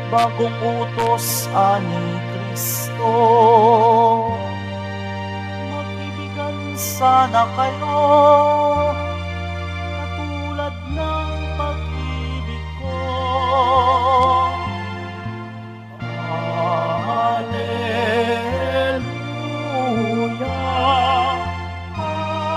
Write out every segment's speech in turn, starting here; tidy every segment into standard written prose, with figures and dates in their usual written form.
bagong utos ani Kristo. Magbibigan sana kayo, katulad ng pag-ibig ko. Hallelujah, Hallelujah,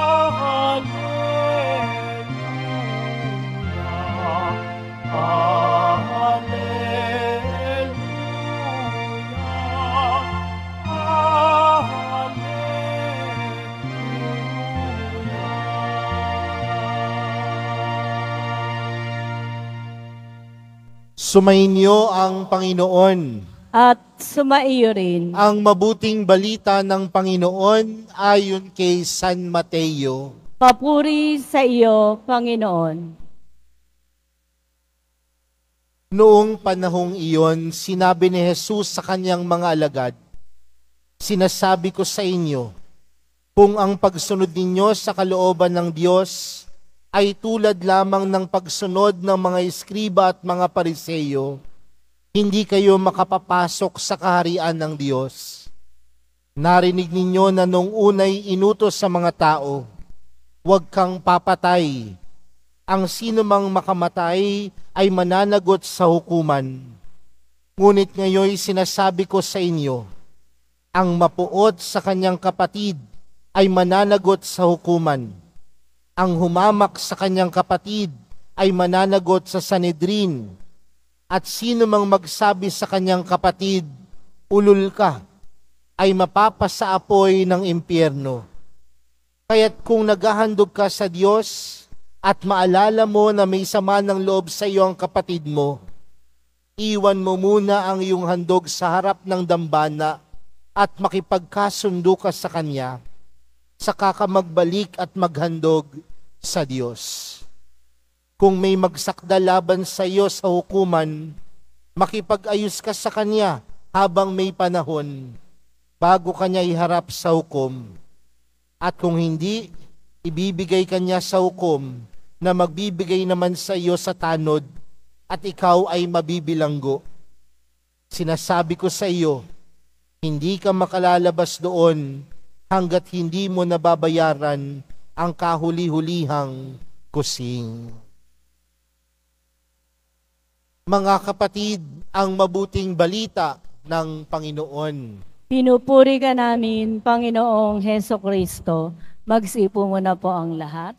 Sumainyo ang Panginoon. At sumaiyo rin. Ang mabuting balita ng Panginoon ayon kay San Mateo. Papuri sa iyo, Panginoon. Noong panahong iyon, sinabi ni Jesus sa kanyang mga alagad, "Sinasabi ko sa inyo, kung ang pagsunod ninyo sa kalooban ng Diyos ay tulad lamang ng pagsunod ng mga eskriba at mga pariseyo, hindi kayo makapapasok sa kaharian ng Diyos. Narinig ninyo na nung unay inutos sa mga tao, huwag kang papatay. Ang sino mang makamatay ay mananagot sa hukuman. Ngunit ngayon sinasabi ko sa inyo, ang mapuot sa kanyang kapatid ay mananagot sa hukuman. Ang humamak sa kanyang kapatid ay mananagot sa Sanhedrin. At sino mang magsabi sa kanyang kapatid, ulol ka, ay mapapasa apoy ng impyerno. Kaya't kung naghahandog ka sa Diyos at maalala mo na may sama ng loob sa iyo ang kapatid mo, iwan mo muna ang iyong handog sa harap ng dambana at makipagkasundo ka sa Kanya, saka ka magbalik at maghandog sa Diyos. Kung may magsakda laban sa iyo sa hukuman, makipag-ayos ka sa kanya habang may panahon, bago kanya iharap sa hukom. At kung hindi, ibibigay kanya sa hukom na magbibigay naman sa iyo sa tanod, at ikaw ay mabibilanggo. Sinasabi ko sa iyo, hindi ka makalalabas doon hanggat hindi mo nababayaran ang kahuli-hulihang kusing. Mga kapatid, ang mabuting balita ng Panginoon. Pinupuri ka namin, Panginoong Heso Kristo. Magsipo mo na po ang lahat.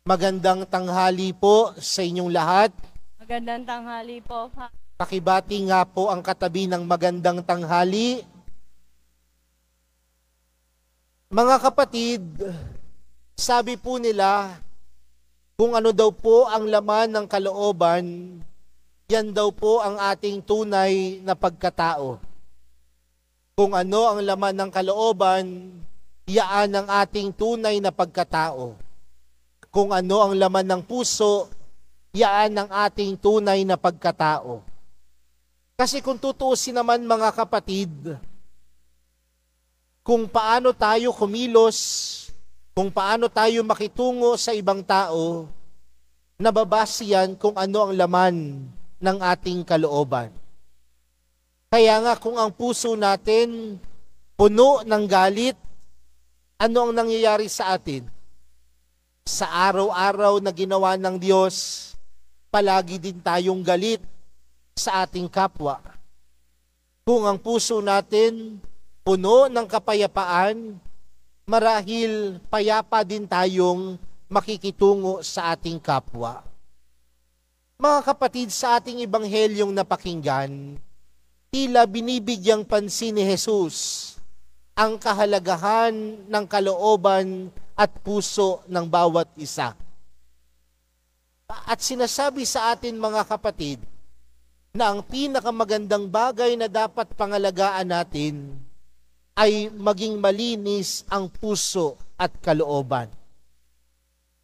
Magandang tanghali po sa inyong lahat. Magandang tanghali po. Pakibati nga po ang katabi ng magandang tanghali. Mga kapatid, sabi po nila, kung ano daw po ang laman ng kalooban, yan daw po ang ating tunay na pagkatao. Kung ano ang laman ng kalooban, yaan ang ating tunay na pagkatao. Kung ano ang laman ng puso, yaan ang ating tunay na pagkatao. Kasi kung tutuusin naman mga kapatid, kung paano tayo kumilos, kung paano tayo makitungo sa ibang tao, nababase yan kung ano ang laman ng ating kalooban. Kaya nga kung ang puso natin puno ng galit, ano ang nangyayari sa atin? Sa araw-araw na ginawa ng Diyos, palagi din tayong galit sa ating kapwa. Kung ang puso natin puno ng kapayapaan, marahil payapa din tayong makikitungo sa ating kapwa. Mga kapatid, sa ating ebanghelyong napakinggan, tila binibigyang pansin ni Jesus ang kahalagahan ng kalooban at puso ng bawat isa. At sinasabi sa atin mga kapatid, na ang pinakamagandang bagay na dapat pangalagaan natin ay maging malinis ang puso at kalooban.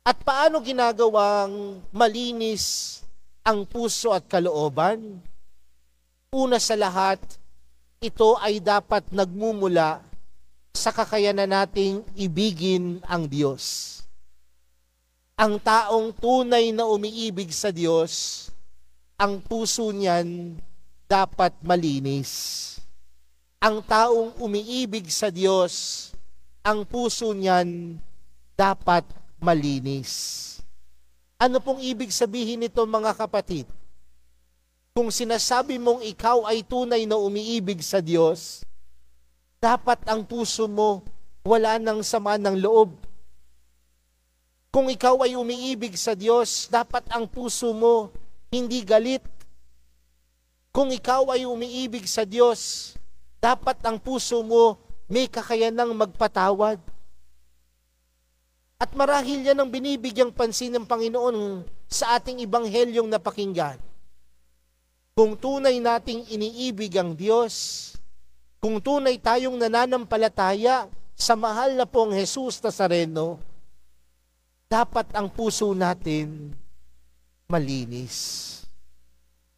At paano ginagawang malinis ang puso at kalooban? Una sa lahat, ito ay dapat nagmumula sa kakayanan nating ibigin ang Diyos. Ang taong tunay na umiibig sa Diyos, ang puso niyan dapat malinis. Ang taong umiibig sa Diyos, ang puso niyan dapat malinis. Ano pong ibig sabihin nito, mga kapatid? Kung sinasabi mong ikaw ay tunay na umiibig sa Diyos, dapat ang puso mo wala nang sama ng loob. Kung ikaw ay umiibig sa Diyos, dapat ang puso mo hindi galit. Kung ikaw ay umiibig sa Diyos, dapat ang puso mo may kakayanang magpatawad. At marahil yan ang binibigyang pansin ng Panginoon sa ating ibanghelyong napakinggan. Kung tunay nating iniibig ang Diyos, kung tunay tayong nananampalataya sa mahal na pong Jesus Nazareno, dapat ang puso natin malinis.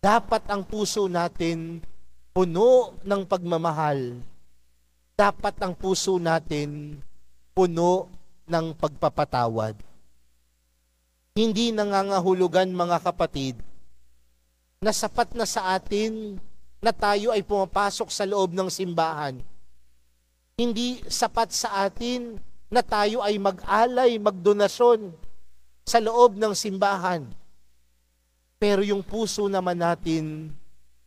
Dapat ang puso natin puno ng pagmamahal. Dapat ang puso natin puno ng pagpapatawad. Hindi nangangahulugan, mga kapatid, na sapat na sa atin na tayo ay pumapasok sa loob ng simbahan. Hindi sapat sa atin na tayo ay mag-alay, magdonasyon sa loob ng simbahan. Pero yung puso naman natin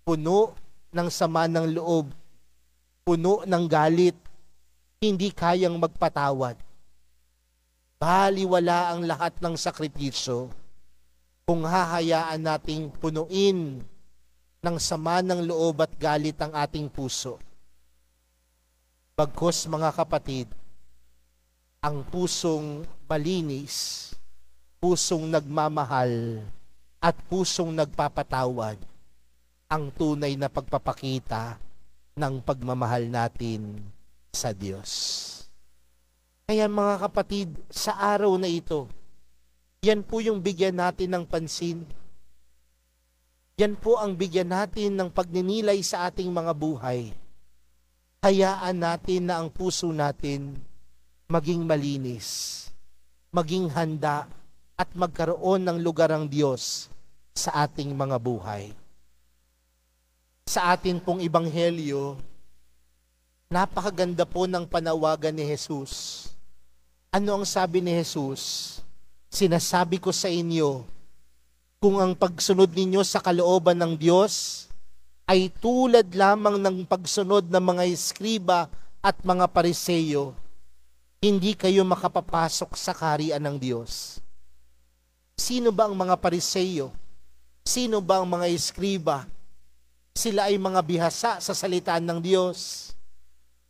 puno ng sama ng loob, puno ng galit, hindi kayang magpatawad. Baliwala ang lahat ng sakripisyo kung hahayaan nating punuin ng sama ng loob at galit ang ating puso. Bagkus, mga kapatid, ang pusong malinis, pusong nagmamahal, at pusong nagpapatawad, ang tunay na pagpapakita ng pagmamahal natin sa Diyos. Kaya, mga kapatid, sa araw na ito, yan po yung bigyan natin ng pansin. Yan po ang bigyan natin ng pagninilay sa ating mga buhay. Hayaan natin na ang puso natin maging malinis, maging handa, at magkaroon ng lugar ang Diyos sa ating mga buhay. Sa atin pong ibanghelyo, napakaganda po ng panawagan ni Jesus. Ano ang sabi ni Jesus? Sinasabi ko sa inyo, kung ang pagsunod ninyo sa kalooban ng Diyos ay tulad lamang ng pagsunod ng mga eskriba at mga pariseyo, hindi kayo makapapasok sa kaharian ng Diyos. Sino ba ang mga pariseyo? Sino ba ang mga eskriba? Sila ay mga bihasa sa salita ng Diyos.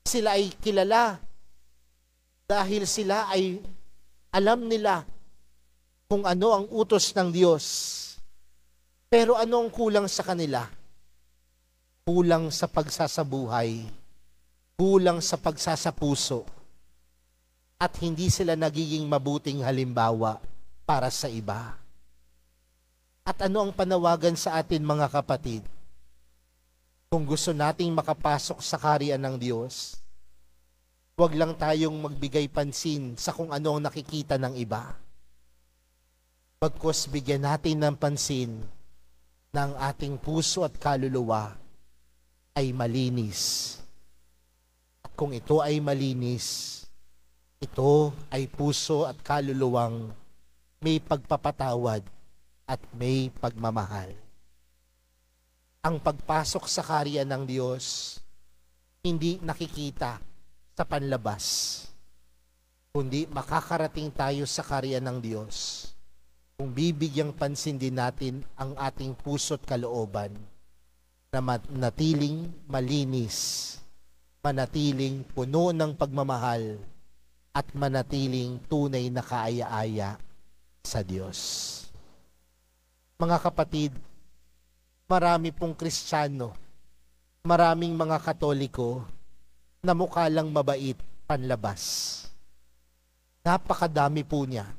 Sila ay kilala dahil sila ay alam nila kung ano ang utos ng Diyos. Pero ano ang kulang sa kanila? Kulang sa pagsasabuhay, kulang sa pagsasapuso, at hindi sila nagiging mabuting halimbawa para sa iba. At ano ang panawagan sa atin, mga kapatid? Kung gusto nating makapasok sa kaharian ng Diyos, huwag lang tayong magbigay pansin sa kung ano ang nakikita ng iba. Bagkus bigyan natin ng pansin na ang ating puso at kaluluwa ay malinis. At kung ito ay malinis, ito ay puso at kaluluwang may pagpapatawad at may pagmamahal. Ang pagpasok sa kaharian ng Diyos, hindi nakikita sa panlabas, kundi makakarating tayo sa kaharian ng Diyos kung bibigyang pansin din natin ang ating puso't kalooban na manatiling malinis, manatiling puno ng pagmamahal, at manatiling tunay na kaaya-aya sa Diyos. Mga kapatid, marami pong Kristiyano, maraming mga Katoliko na mukha lang mabait panlabas. Napakadami po niya.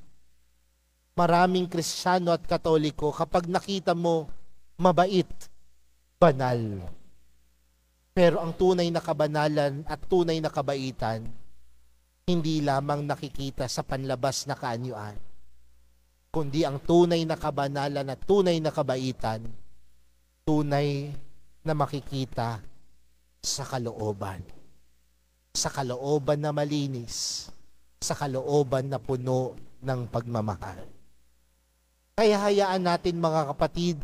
Maraming Kristiyano at Katoliko, kapag nakita mo, mabait, banal. Pero ang tunay na kabanalan at tunay na kabaitan, hindi lamang nakikita sa panlabas na kaanyuan, kundi ang tunay na kabanalan at tunay na kabaitan, tunay na makikita sa kalooban. Sa kalooban na malinis, sa kalooban na puno ng pagmamahal. Kaya hayaan natin mga kapatid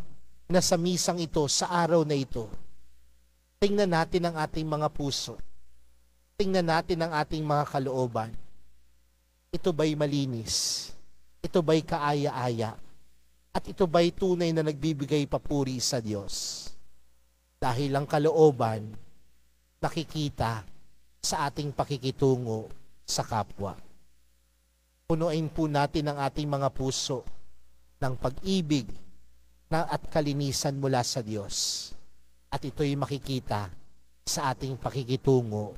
na sa misang ito, sa araw na ito, tingnan natin ang ating mga puso. Tingnan natin ang ating mga kalooban. Ito ba'y malinis? Ito ba'y kaaya-aya? At ito ba'y tunay na nagbibigay papuri sa Diyos? Dahil ang kalooban nakikita sa ating pakikitungo sa kapwa. Punuin po natin ang ating mga puso ng pag-ibig at kalinisan mula sa Diyos. At ito'y makikita sa ating pakikitungo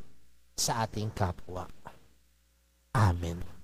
sa ating kapwa. Amen.